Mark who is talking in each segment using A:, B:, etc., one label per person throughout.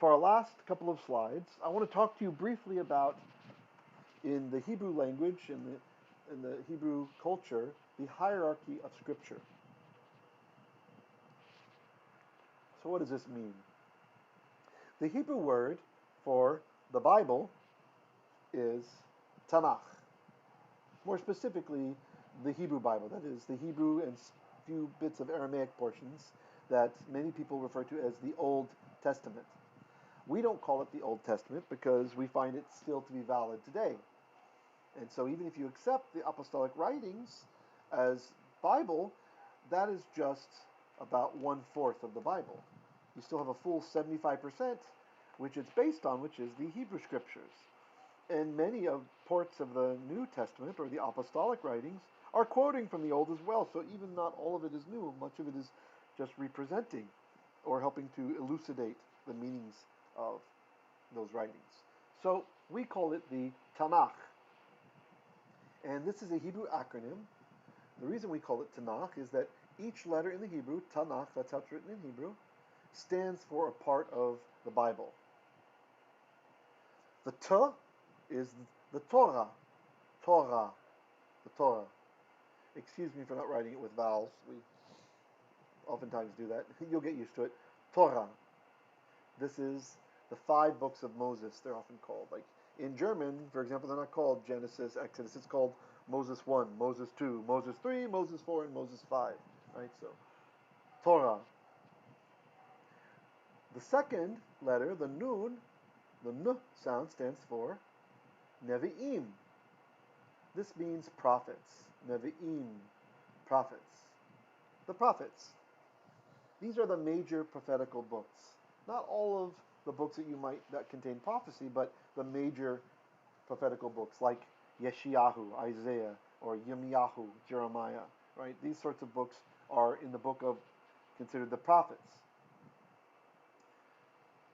A: for our last couple of slides, I want to talk to you briefly about, in the Hebrew language, in the Hebrew culture, the hierarchy of Scripture. So what does this mean? The Hebrew word for the Bible is Tanakh. More specifically, the Hebrew Bible, that is, the Hebrew and few bits of Aramaic portions that many people refer to as the Old Testament. We don't call it the Old Testament because we find it still to be valid today. And so even if you accept the apostolic writings as Bible, that is just about 1/4 of the Bible. You still have a full 75%, which it's based on, which is the Hebrew Scriptures. And many of parts of the New Testament, or the apostolic writings, are quoting from the Old as well. So even not all of it is new. Much of it is just representing or helping to elucidate the meanings of those writings. So we call it the Tanakh. And this is a Hebrew acronym. The reason we call it Tanakh is that each letter in the Hebrew, Tanakh, that's how it's written in Hebrew, stands for a part of the Bible. The T is the Torah. Torah. The Torah. Excuse me for not writing it with vowels. We oftentimes do that. You'll get used to it. Torah. This is the 5 books of Moses, they're often called. Like in German, for example, they're not called Genesis, Exodus. It's called Moses 1, Moses 2, Moses 3, Moses 4, and Moses 5. Right? So, Torah. The second letter, the Nun, the N sound stands for Nevi'im. This means prophets. Nevi'im, prophets. The prophets. These are the major prophetical books. Not all of the books that contain prophecy, but the major prophetical books like Yeshayahu, Isaiah, or Yirmiyahu, Jeremiah. Right? These sorts of books are in the book of considered the prophets.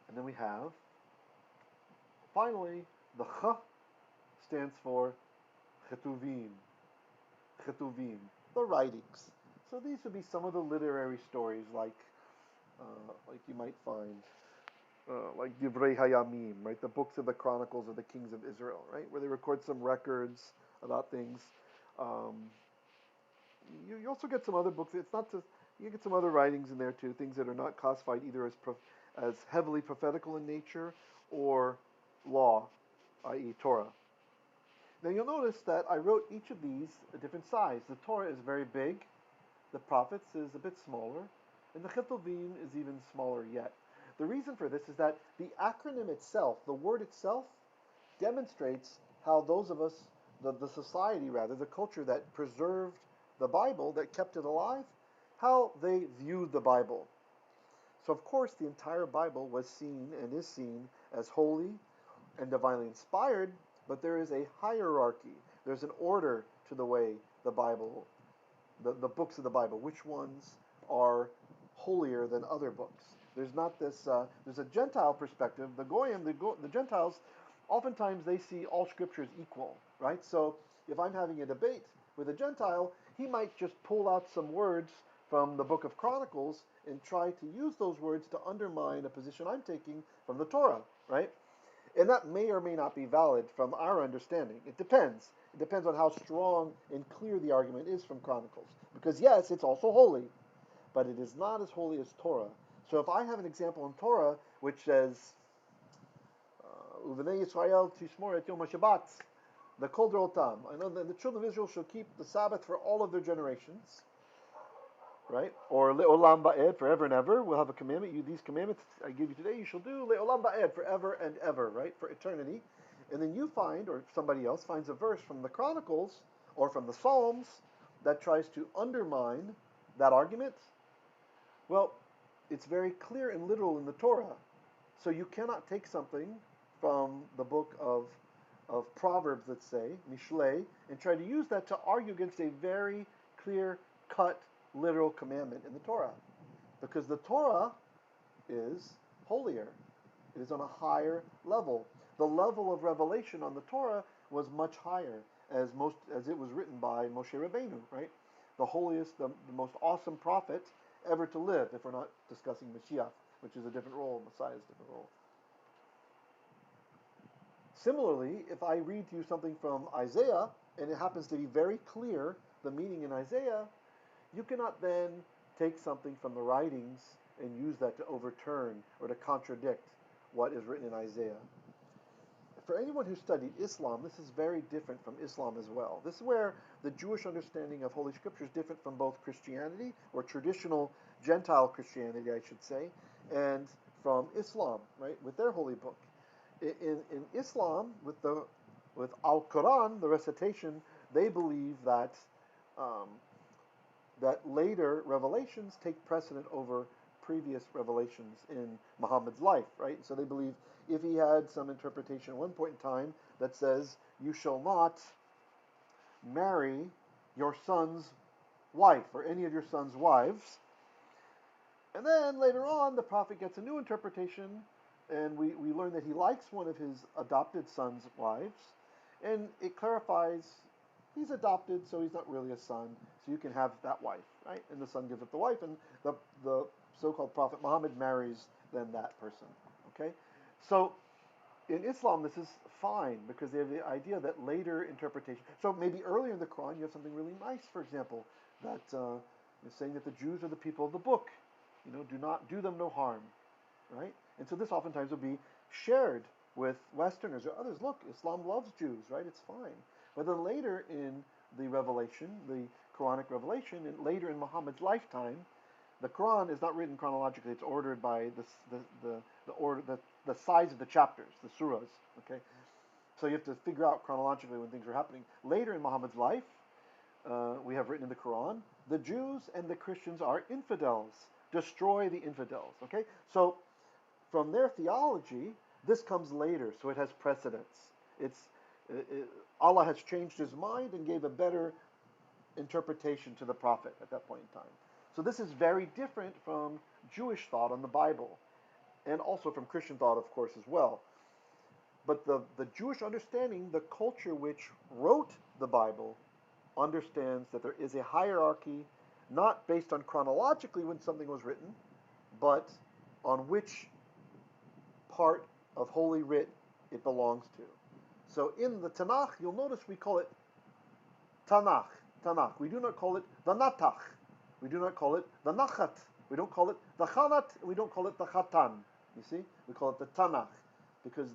A: And then we have, finally, the Ch stands for Chetuvim. Chetuvim, the writings. So these would be some of the literary stories like you might find, like Divrei Hayamim, right? The books of the Chronicles of the kings of Israel, right? Where they record some records about things. You also get some other books. It's not just, you get some other writings in there too, things that are not classified either as heavily prophetical in nature or law, i.e. Torah. Now you'll notice that I wrote each of these a different size. The Torah is very big, the prophets is a bit smaller, and the Chetuvim is even smaller yet. The reason for this is that the acronym itself, the word itself, demonstrates how those of us, the society rather, the culture that preserved the Bible, that kept it alive, how they viewed the Bible. So of course the entire Bible was seen and is seen as holy and divinely inspired, but there is a hierarchy. There's an order to the way the Bible, the books of the Bible, which ones are holier than other books. There's not this, there's a Gentile perspective. The Goyim, the Gentiles, oftentimes they see all scriptures equal, right? So if I'm having a debate with a Gentile, he might just pull out some words from the book of Chronicles and try to use those words to undermine a position I'm taking from the Torah, right? And that may or may not be valid from our understanding. It depends. It depends on how strong and clear the argument is from Chronicles. Because yes, it's also holy, but it is not as holy as Torah. So if I have an example in Torah which says, Uvenei Yisrael tishmor et yom HaShabbat, the kol dorotam, I know that the children of Israel shall keep the Sabbath for all of their generations, right? Or le'olam ba'ed, forever and ever. We'll have a commandment. These commandments I give you today, you shall do le'olam ba'ed, forever and ever, right? For eternity. And then you find, or somebody else finds a verse from the Chronicles or from the Psalms that tries to undermine that argument. Well, it's very clear and literal in the Torah. So you cannot take something from the book of Proverbs, let's say, Mishlei, and try to use that to argue against a very clear-cut literal commandment in the Torah, because the Torah is holier. It is on a higher level. The level of revelation on the Torah was much higher, as it was written by Moshe Rabbeinu, right? The holiest, the most awesome prophet ever to live, if we're not discussing Mashiach, which is a different role, Messiah is a different role. Similarly, if I read to you something from Isaiah, and it happens to be very clear, the meaning in Isaiah, you cannot then take something from the writings and use that to overturn or to contradict what is written in Isaiah. For anyone who studied Islam, this is very different from Islam as well. This is where the Jewish understanding of Holy Scripture is different from both Christianity, or traditional Gentile Christianity, I should say, and from Islam, right, with their holy book. In Islam, with Al-Quran, the recitation, they believe um, that later revelations take precedent over previous revelations in Muhammad's life, right? So they believe if he had some interpretation at one point in time that says, you shall not marry your son's wife or any of your son's wives, and then later on the prophet gets a new interpretation, and we learn that he likes one of his adopted son's wives, and it clarifies he's adopted, so he's not really a son, so you can have that wife, right? And the son gives up the wife, and the so-called Prophet Muhammad marries then that person, okay? So in Islam, this is fine, because they have the idea that later interpretation, so maybe earlier in the Quran, you have something really nice, for example, that is saying that the Jews are the people of the book, do not do them no harm, right? And so this oftentimes will be shared with Westerners or others. Look, Islam loves Jews, right? It's fine. But then later in the revelation, the Quranic revelation, and later in Muhammad's lifetime, the Quran is not written chronologically. It's ordered by the size of the chapters, the surahs. Okay, so you have to figure out chronologically when things are happening. Later in Muhammad's life, we have written in the Quran, the Jews and the Christians are infidels. Destroy the infidels. Okay, so from their theology, this comes later, so it has precedence. Allah has changed his mind and gave a better interpretation to the prophet at that point in time. So this is very different from Jewish thought on the Bible, and also from Christian thought, of course, as well. But the Jewish understanding, the culture which wrote the Bible, understands that there is a hierarchy, not based on chronologically when something was written, but on which part of Holy Writ it belongs to. So in the Tanakh, you'll notice we call it Tanakh. Tanakh. We do not call it the Natach. We do not call it the Nachat. We don't call it the Chanat. And we don't call it the Chatan. You see? We call it the Tanakh. Because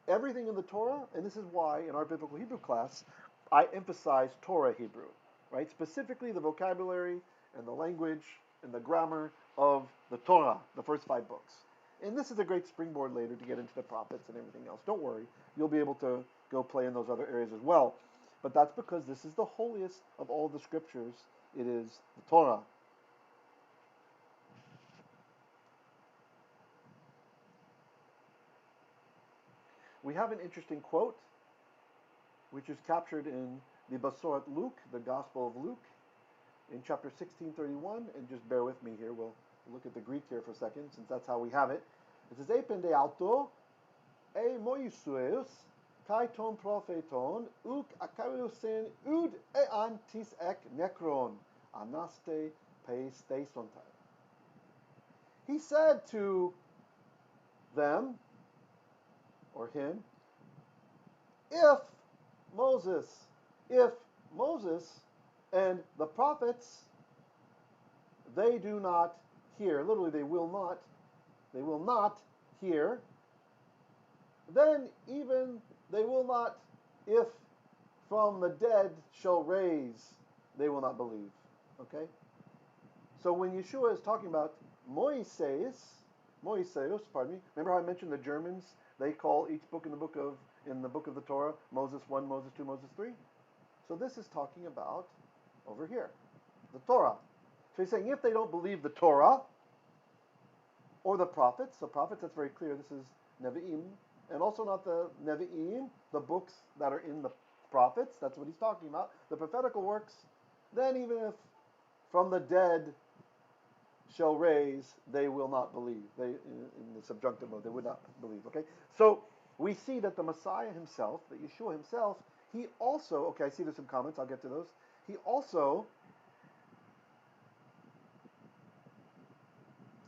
A: everything in the Torah, and this is why in our biblical Hebrew class, I emphasize Torah Hebrew, right? Specifically the vocabulary and the language and the grammar of the Torah, the first 5 books. And this is a great springboard later to get into the prophets and everything else. Don't worry. You'll be able to go play in those other areas as well. But that's because this is the holiest of all the scriptures. It is the Torah. We have an interesting quote, which is captured in the Basorat Luke, the Gospel of Luke, in chapter 16:31. And just bear with me here. We'll look at the Greek here for a second, since that's how we have it. It says, "Epende alto, e Moisueus, kai ton propheton, uk akariusen ud ean tis ek necron, anaste peis theisontai." He said to them, or him, if Moses and the prophets, they do not hear, literally they will not hear, then even they will not, if from the dead shall raise, they will not believe. Okay? So when Yeshua is talking about Moiseus, remember how I mentioned the Germans, they call each book in the book of the Torah, Moses 1, Moses 2, Moses 3. So this is talking about over here, the Torah. So he's saying if they don't believe the Torah or the prophets, that's very clear, this is Nevi'im, and also not the Nevi'im, the books that are in the prophets, that's what he's talking about, the prophetical works, then even if from the dead shall raise, they will not believe. They, in the subjunctive mode, they would not believe. Okay, so we see that the Messiah himself, that Yeshua himself, he also, okay, I see there's some comments, I'll get to those. He also,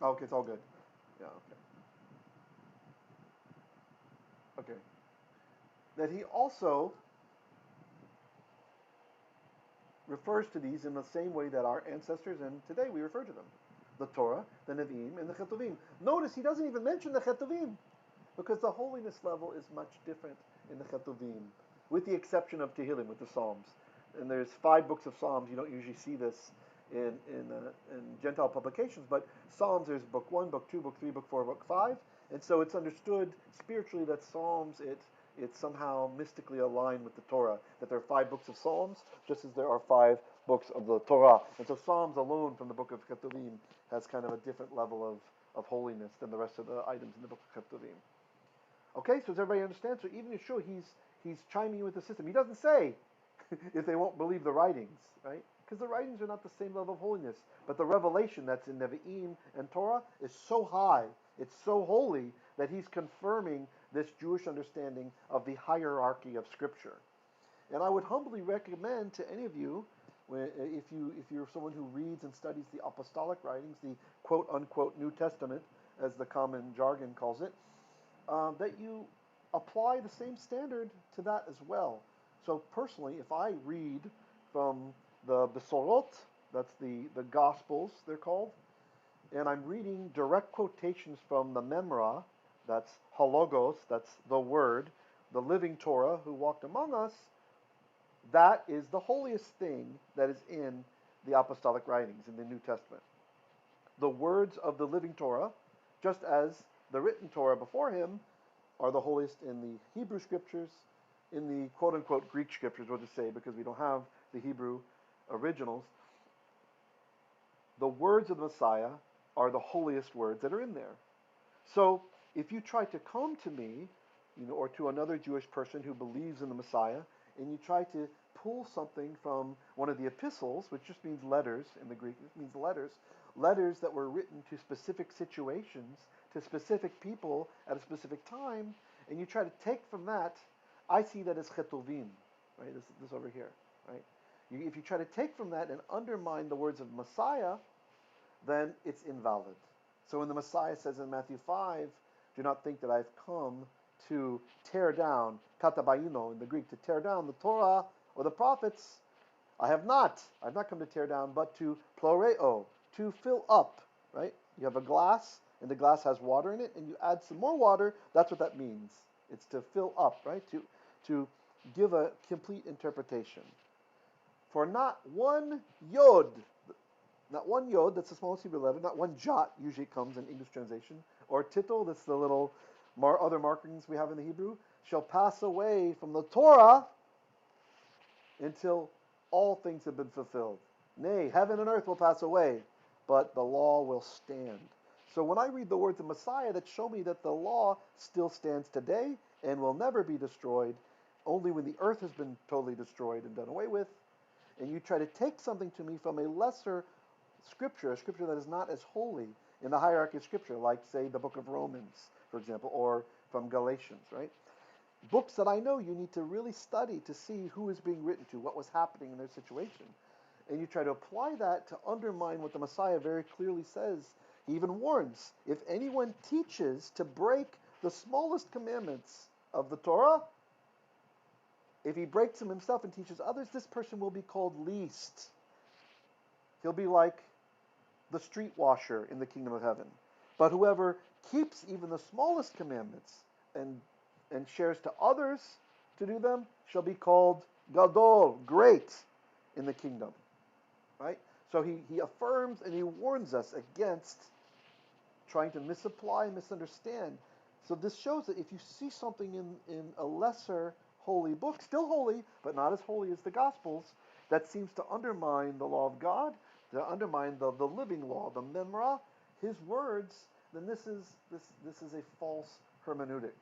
A: okay, it's all good. Yeah, okay. Okay. that he also refers to these in the same way that our ancestors and today we refer to them. The Torah, the Nevi'im, and the Chetuvim. Notice he doesn't even mention the Chetuvim, because the holiness level is much different in the Chetuvim, with the exception of Tehillim, with the Psalms. And there's 5 books of Psalms. You don't usually see this in Gentile publications, but Psalms, there's book 1, book 2, book 3, book 4, book 5, and so it's understood spiritually that Psalms, it's somehow mystically aligned with the Torah, that there are 5 books of Psalms, just as there are 5 books of the Torah. And so Psalms alone from the book of Ketuvim has kind of a different level of holiness than the rest of the items in the book of Ketuvim. Okay, so does everybody understand? So even Yeshua, he's chiming in with the system. He doesn't say if they won't believe the writings, right? Because the writings are not the same level of holiness. But the revelation that's in Nevi'im and Torah is so high, it's so holy, that he's confirming this Jewish understanding of the hierarchy of Scripture. And I would humbly recommend to any of you, if you're someone who reads and studies the apostolic writings, the quote-unquote New Testament, as the common jargon calls it, that you apply the same standard to that as well. So personally, if I read from the Besorot, that's the Gospels, they're called, and I'm reading direct quotations from the Memra, that's Halogos, that's the Word, the living Torah who walked among us, that is the holiest thing that is in the apostolic writings in the New Testament. The words of the living Torah, just as the written Torah before him, are the holiest in the Hebrew Scriptures, in the quote-unquote Greek Scriptures, we'll just say, because we don't have the Hebrew originals. The words of the Messiah are the holiest words that are in there. So if you try to come to me, or to another Jewish person who believes in the Messiah, and you try to pull something from one of the epistles, which just means letters in the Greek, it means letters that were written to specific situations, to specific people at a specific time, and you try to take from that, I see that as chetuvim, right? This over here, right? If you try to take from that and undermine the words of Messiah, then it's invalid. So when the Messiah says in Matthew 5, do not think that I've come to tear down, katabaino in the Greek, to tear down the Torah or the prophets, I have not. I've not come to tear down, but to ploreo, to fill up, right? You have a glass, and the glass has water in it, and you add some more water, that's what that means. It's to fill up, right? To give a complete interpretation. For not one yod, that's the smallest Hebrew letter, not one jot, usually it comes in English translation, or tittle, that's the little other markings we have in the Hebrew, shall pass away from the Torah until all things have been fulfilled. Nay, heaven and earth will pass away, but the law will stand. So when I read the words of Messiah that show me that the law still stands today and will never be destroyed, only when the earth has been totally destroyed and done away with, and you try to take something to me from a lesser Scripture, a Scripture that is not as holy in the hierarchy of Scripture, like, say, the book of Romans, for example, or from Galatians, right? Books that I know you need to really study to see who is being written to, what was happening in their situation. And you try to apply that to undermine what the Messiah very clearly says. He even warns, if anyone teaches to break the smallest commandments of the Torah, if he breaks them himself and teaches others, this person will be called least. He'll be like the street washer in the kingdom of heaven. But whoever keeps even the smallest commandments and shares to others to do them shall be called gadol, great, in the kingdom. Right? So he affirms and he warns us against trying to misapply and misunderstand. So this shows that if you see something in a lesser holy book, still holy, but not as holy as the Gospels, that seems to undermine the law of God, to undermine the living law, the Memra, his words, then this is a false hermeneutic.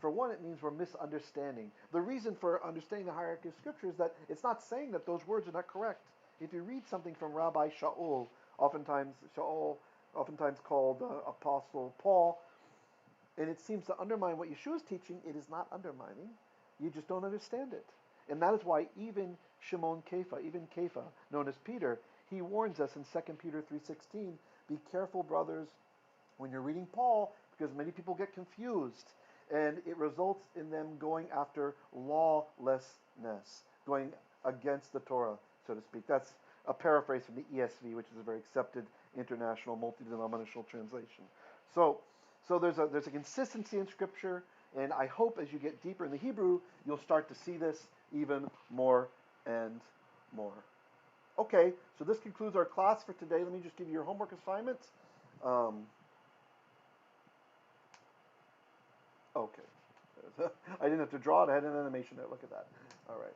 A: For one, it means we're misunderstanding. The reason for understanding the hierarchy of Scripture is that it's not saying that those words are not correct. If you read something from Rabbi Shaul, oftentimes called Apostle Paul, and it seems to undermine what Yeshua is teaching, it is not undermining. You just don't understand it. And that is why even Shimon Kepha, known as Peter, he warns us in 2 Peter 3:16, be careful, brothers, when you're reading Paul, because many people get confused. and it results in them going after lawlessness, going against the Torah, so to speak. That's a paraphrase from the ESV, which is a very accepted international multi-denominational translation. So, there's a consistency in Scripture, and I hope as you get deeper in the Hebrew, you'll start to see this even more and more. Okay, so this concludes our class for today. Let me just give you your homework assignments. Okay. I didn't have to draw it. I had an animation there. Look at that. All right.